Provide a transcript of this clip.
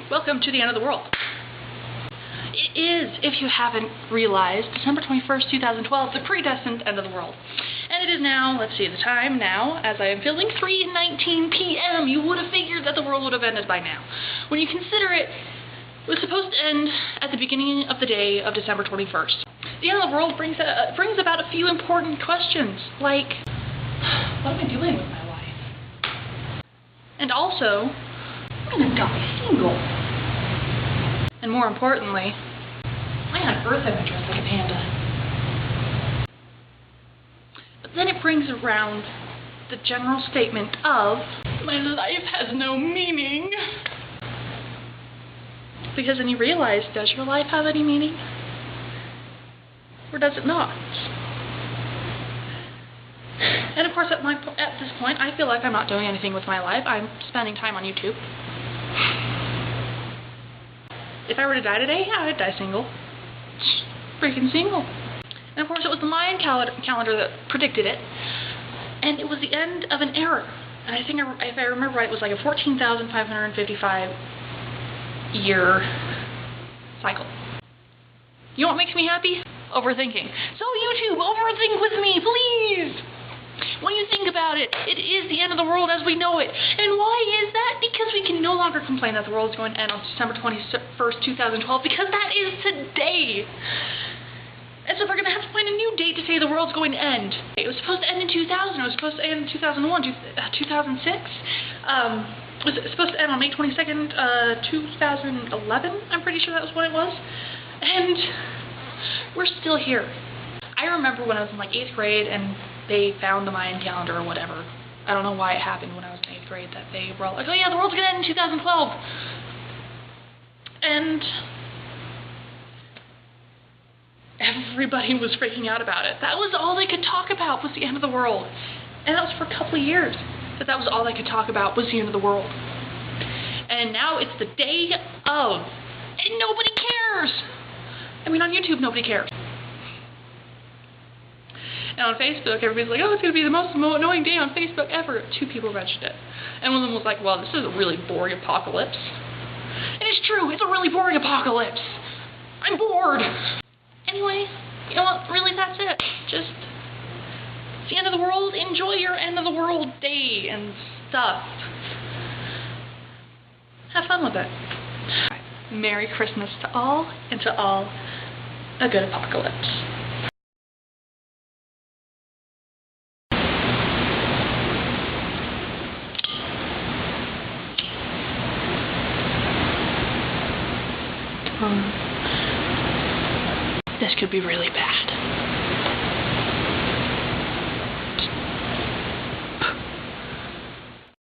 Welcome to the end of the world. It is, if you haven't realized, December 21st, 2012, the predestined end of the world. And it is now, let's see the time now, as I am filming, 3:19 p.m. You would have figured that the world would have ended by now. When you consider it, it was supposed to end at the beginning of the day of December 21st. The end of the world brings about a few important questions, like, what am I doing with my life? And also, I'm gonna die single. And more importantly, why on earth am I dressed like a panda? But then it brings around the general statement of, my life has no meaning. Because then you realize, does your life have any meaning? Or does it not? And of course, at this point, I feel like I'm not doing anything with my life. I'm spending time on YouTube. If I were to die today, yeah, I'd die single. Freaking single. And of course, it was the Mayan calendar that predicted it. And it was the end of an era. And I think, if I remember right, it was like a 14,555 year cycle. You know what makes me happy? Overthinking. So YouTube, overthink with me, please! When you think about it, it is the end of the world as we know it. And why is that? Because we can no longer complain that the world is going to end on December 21st, 2012, because that is today. And so we're going to have to find a new date to say the world's going to end. It was supposed to end in 2000, it was supposed to end in 2001, 2006. Was it supposed to end on May 22nd, 2011? I'm pretty sure that was when it was. And we're still here. I remember when I was in like 8th grade and they found the Mayan calendar or whatever. I don't know why it happened when I was in 8th grade that they were all like, oh yeah, the world's gonna end in 2012. And everybody was freaking out about it. That was all they could talk about, was the end of the world. And that was for a couple of years. That was all they could talk about, was the end of the world. And now it's the day of, and nobody cares. I mean, on YouTube, nobody cares. And on Facebook, everybody's like, oh, it's going to be the most annoying day on Facebook ever. 2 people mentioned it. And one of them was like, well, this is a really boring apocalypse. And it's true, it's a really boring apocalypse. I'm bored. Anyway, you know what? Really, that's it. Just, it's the end of the world. Enjoy your end of the world day and stuff. Have fun with it. Merry Christmas to all, and to all, a good apocalypse. This could be really bad.